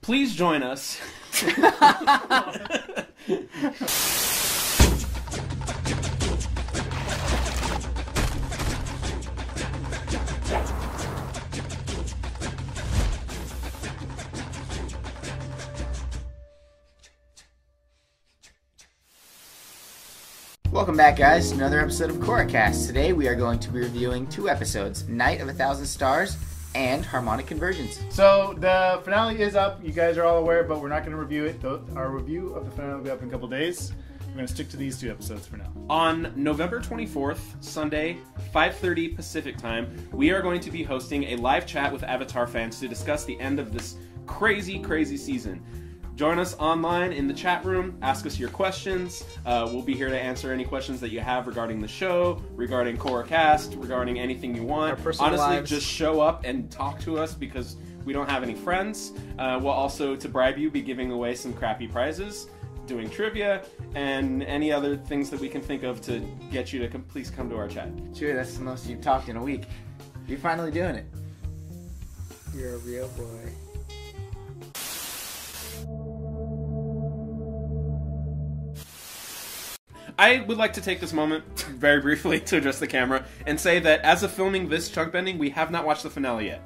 Please join us. Welcome back, guys, to another episode of KORRACAST. Today we are going to be reviewing two episodes, Night of 1,000 Stars and Harmonic Convergence. So the finale is up. You guys are all aware, but we're not going to review it. Our review of the finale will be up in a couple days. We're going to stick to these two episodes for now. On November 24th, Sunday, 5:30 Pacific time, we are going to be hosting a live chat with Avatar fans to discuss the end of this crazy, crazy season. Join us online in the chat room. Ask us your questions. We'll be here to answer any questions that you have regarding the show, regarding KORRACAST, regarding anything you want. Our personal Honestly, lives. just show up and talk to us because we don't have any friends. We'll also, to bribe you, be giving away some crappy prizes, doing trivia, and any other things that we can think of to get you to please come to our chat. Sure, that's the most you've talked in a week. You're finally doing it. You're a real boy. I would like to take this moment, very briefly, to address the camera and say that as of filming this chunk bending, we have not watched the finale yet.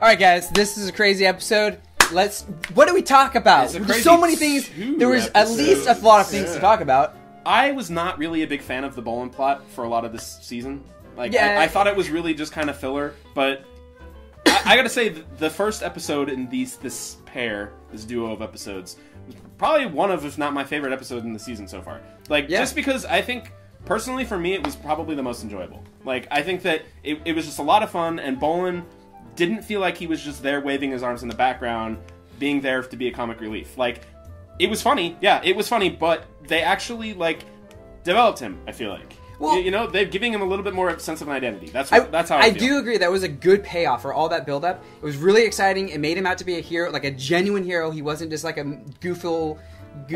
Alright guys, this is a crazy episode. What do we talk about? It's a There's so many crazy things. There was at episodes. least a lot of things to talk about. I was not really a big fan of the Bolin plot for a lot of this season. Like, Yeah. I thought it was really just kind of filler, but I gotta say, the first episode in this duo of episodes, was probably one of, if not my favorite episode in the season so far. Like, Yeah. just because I think, personally for me, it was probably the most enjoyable. Like, I think that it was just a lot of fun, and Bolin didn't feel like he was just there waving his arms in the background, being there to be a comic relief. Like, it was funny, yeah, it was funny, but they actually, like, developed him, I feel like. Well, you know, they're giving him a little bit more sense of an identity. That's how I feel. do agree that was a good payoff for all that build-up. It was really exciting. It made him out to be a hero, like a genuine hero. He wasn't just like a goofle. He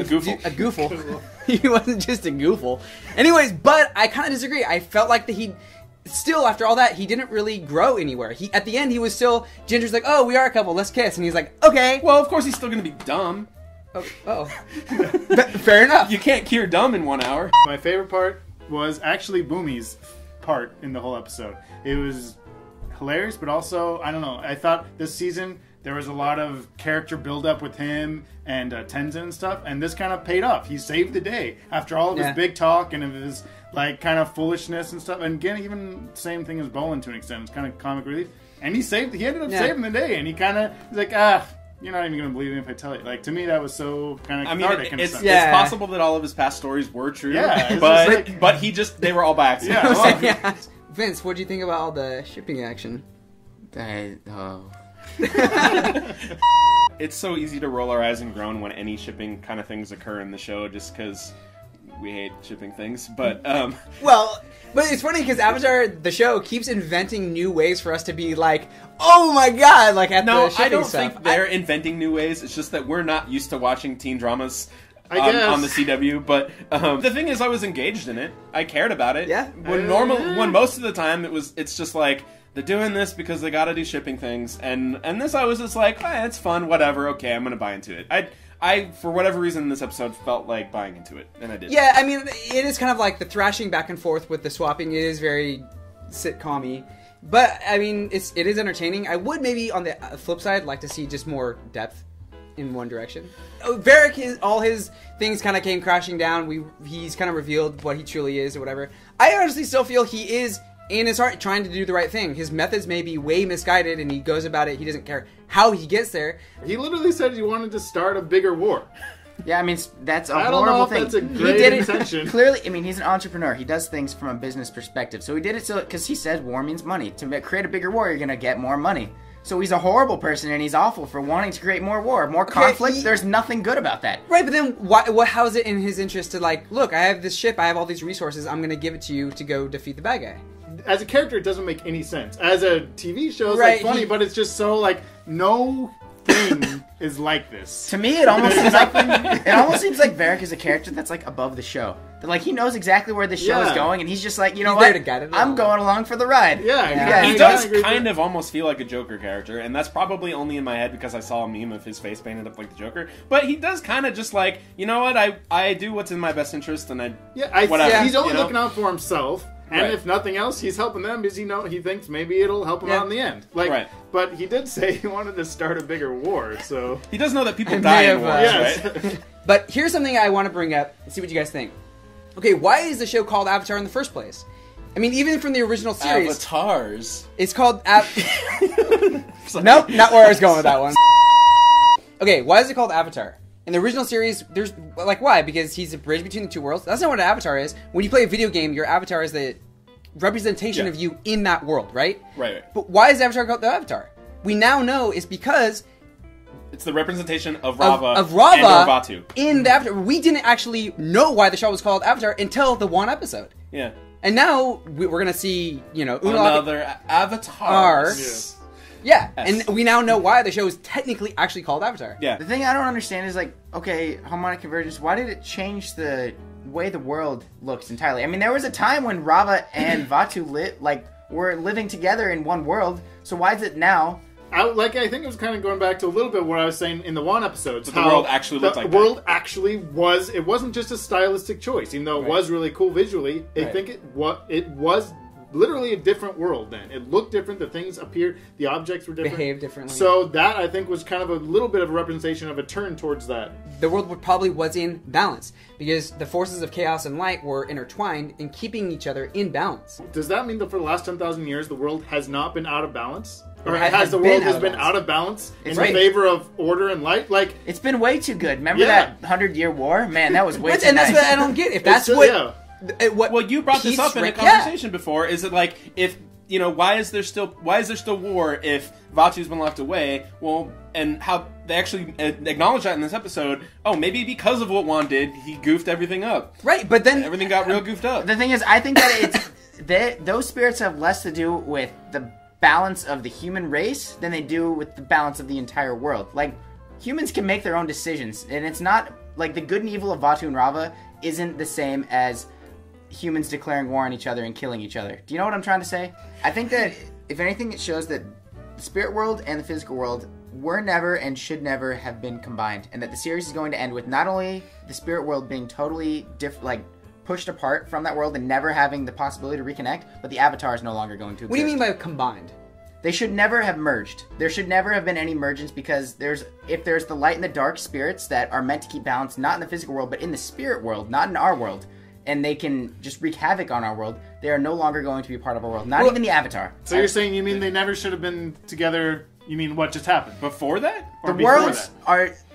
wasn't just a goofle. Anyways, but I kind of disagree. I felt like that he still, after all that, he didn't really grow anywhere. At the end, he was still, Ginger's like, oh, we are a couple, let's kiss. And he's like, okay. Well, of course he's still going to be dumb. Oh. Fair enough. You can't cure dumb in 1 hour. My favorite part was actually Boomy's part in the whole episode. It was hilarious, but also, I don't know, I thought this season there was a lot of character build-up with him and Tenzin and stuff, and this kind of paid off. He saved the day after all of his big talk and of his like kind of foolishness and stuff. And again, even same thing as Bolin to an extent. It's kind of comic relief, and he ended up saving the day. And he kind of was like, you're not even going to believe me if I tell you. Like, to me, that was so kind of cathartic. It's possible that all of his past stories were true. Yeah, but they were all by accident. Yeah. Vince, what do you think about all the shipping action? It's so easy to roll our eyes and groan when any shipping kind of things occur in the show, just because we hate shipping things. But well, but it's funny because Avatar, the show, keeps inventing new ways for us to be like, oh my god, like at the shipping I don't stuff. think they're inventing new ways. It's just that we're not used to watching teen dramas on the CW. But the thing is, I was engaged in it. I cared about it. Yeah. When most of the time it's just like, they're doing this because they gotta do shipping things, and this I was just like, it's fun, whatever, okay, I'm gonna buy into it. I for whatever reason, this episode felt like buying into it, and I did. Yeah, I mean, it is kind of like the thrashing back and forth with the swapping. It is very sitcom-y. But, I mean, it is entertaining. I would maybe, on the flip side, like to see just more depth in one direction. Varric, all his things kind of came crashing down. He's kind of revealed what he truly is or whatever. I honestly still feel he is, in his heart, trying to do the right thing. His methods may be way misguided, and he goes about it. He doesn't care how he gets there. He literally said he wanted to start a bigger war. Yeah, I mean, that's a I don't horrible know if thing. that's a He great did it intention. clearly. I mean, he's an entrepreneur. He does things from a business perspective. So he did it because he says war means money. To create a bigger war, you're going to get more money. So he's a horrible person, and he's awful for wanting to create more war, more conflict. There's nothing good about that. Right, but then how is it in his interest to, like, look, I have this ship, I have all these resources, I'm going to give it to you to go defeat the bad guy? As a character, it doesn't make any sense. As a TV show, it's Right, like funny, but it's just so like no thing is like this. To me, it almost seems like Varric is a character that's like above the show. Like, he knows exactly where the show is Yeah. going, and he's just like, you know He's there what? to guide it I'm along. going along for the ride. Yeah, Yeah. He I does agree with kind that. of almost feel like a Joker character, and that's probably only in my head because I saw a meme of his face painted up like the Joker. But he does kind of just like, you know what, I do what's in my best interest, and whatever. He's only you know? looking out for himself, and Right. if nothing else, he's helping them because he thinks maybe it'll help him Yeah. out in the end. Like, Right. but he did say he wanted to start a bigger war, so He does know that people I die may in have, wars, yes. right? But here's something I want to bring up and see what you guys think. Okay, why is the show called Avatar in the first place? I mean, even from the original series, Avatars. it's called Nope, not where I was going with that one. Okay, why is it called Avatar? In the original series, there's like why? Because he's a bridge between the two worlds. That's not what an avatar is. When you play a video game, your avatar is the representation Yeah. of you in that world, right? Right. But why is Avatar called the Avatar? We now know it's because It's the representation of Rava, of Rava and Urbatu. in the Avatar. We didn't actually know why the show was called Avatar until the one episode. Yeah. And now we're going to see, Unalaq. Another Avatars. Yeah, Yes. and we now know why the show is technically actually called Avatar. Yeah. The thing I don't understand is, like, okay, Harmonic Convergence, why did it change the way the world looks entirely? I mean, there was a time when Rava and Vatu were living together in one world, so why is it now? I think it was kind of going back to a little bit what I was saying in the one episodes. But the world actually looked like the world actually was. It wasn't just a stylistic choice, even though it was really cool visually. I Right. think it was literally a different world. Then it looked different. The things appeared. The objects were different. Behave differently. So that I think was kind of a little bit of a representation of a turn towards that. The world probably was in balance because the forces of chaos and light were intertwined in keeping each other in balance. Does that mean that for the last 10,000 years the world has not been out of balance? Or Or has the been world out has of been balance. out of balance in right. favor of order and light? Like, It's been way too good. Remember Yeah. that 100-year war? Man, that was way But, too and that's nice. what I don't get. If that's It's- what, yeah. what Well, you brought this Pete's up in a right- yeah. conversation before. Is it like, if why is there still war if Vatu's been left away? Well, and how they actually acknowledge that in this episode. Oh, maybe because of what Juan did, he goofed everything up. Right, but then Everything got real goofed up. The thing is, I think that those spirits have less to do with the balance of the human race than they do with the balance of the entire world. Like, humans can make their own decisions, and it's not like the good and evil of Vatu and Rava isn't the same as humans declaring war on each other and killing each other. Do you know what I'm trying to say? I think that if anything, it shows that the spirit world and the physical world were never and should never have been combined, and that the series is going to end with not only the spirit world being totally pushed apart from that world and never having the possibility to reconnect, but the Avatar is no longer going to exist. what do you mean by combined? They should never have merged. There should never have been any mergence, because if there's the light and the dark spirits that are meant to keep balance, not in the physical world, but in the spirit world, not in our world, and they can just wreak havoc on our world, they are no longer going to be part of our world. Not even the Avatar. So you're saying you mean they never should have been together? You mean what just happened? Before that? Or The before worlds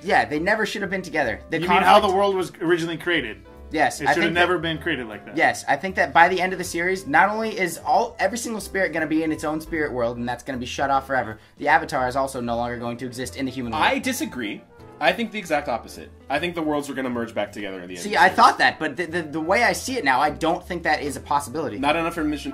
that? they never should have been together. You mean how the world was originally created? Yes, It I should have think never been created like that. Yes, I think that by the end of the series, not only is every single spirit going to be in its own spirit world, and that's going to be shut off forever, the Avatar is also no longer going to exist in the human world. I disagree. I think the exact opposite. I think the worlds are going to merge back together at the end. See, of the I series. thought that, but the way I see it now, I don't think that is a possibility. Not enough information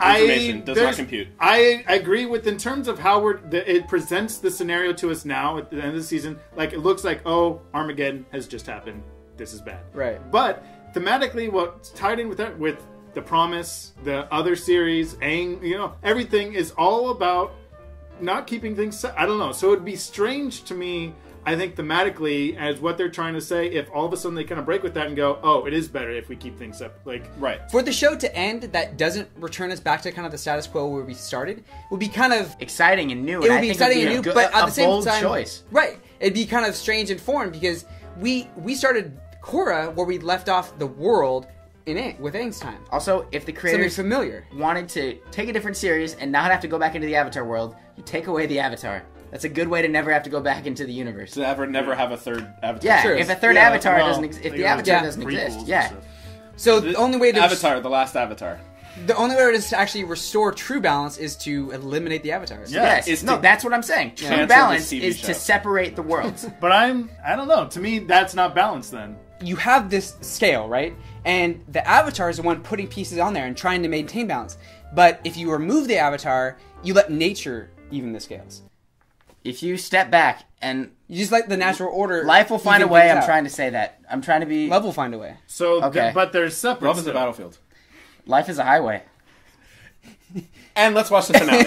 does not compute. I agree with, in terms of how it presents the scenario to us now at the end of the season. Like, it looks like, oh, Armageddon has just happened. This is bad. Right. But thematically, what's tied in with that, with The Promise, the other series, Aang, everything is all about not keeping things. I don't know. So it'd be strange to me, I think, thematically, as what they're trying to say, if all of a sudden they kind of break with that and go, oh, it is better if we keep things up. Like, Right. For the show to end that doesn't return us back to kind of the status quo where we started would be kind of Exciting and new. it and I would be think exciting it'd and be new, but at a the same bold time, choice. right? It'd be kind of strange and foreign because we started Korra where we left off the world with Aang's time. Also, if the Something creators familiar. wanted to take a different series and not have to go back into the Avatar world, you take away the Avatar. That's a good way to never have to go back into the universe. To never have a third Avatar. Yeah, Sure. if a third Yeah, Avatar well, doesn't exist, if they the go Avatar with doesn't prequels exist, and yeah. stuff. So the only way to Avatar, the last Avatar. the only way to actually restore true balance is to eliminate the avatars. Yeah. Yes, Is no, to that's what I'm saying. True cancel balance the TV is show. to separate the worlds. But I don't know. To me, that's not balanced then. You have this scale, right? And the avatar is the one putting pieces on there and trying to maintain balance. But if you remove the avatar, you let nature even the scales. If you step back and You just like the natural order. life will find a even way. things I'm out. trying to say that. I'm trying to be. Love will find a way. So, Okay. but there's separate. Love is a stuff. battlefield. Life is a highway. And let's watch the finale.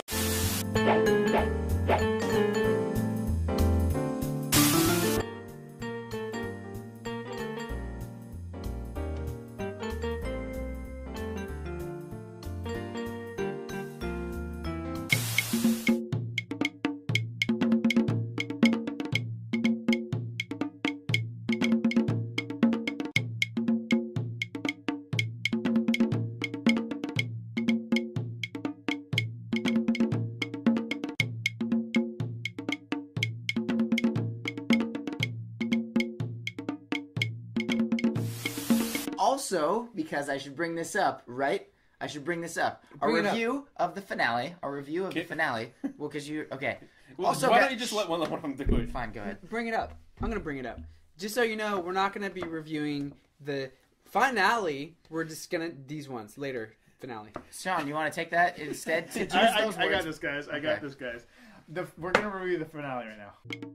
Also, because I should bring this up, right? I should bring this up. Bring it A up. review of the finale. A review of the Okay. finale. Well, because you... Okay. Well, Also, why gu- don't you just let one of them do it? Fine, go ahead. Bring it up. I'm gonna bring it up. Just so you know, we're not gonna be reviewing the finale. We're just gonna these ones later. Finale. Sean, you want to take that instead? To use I those got words? this, guys. I Okay. got this, guys. We're gonna review the finale right now.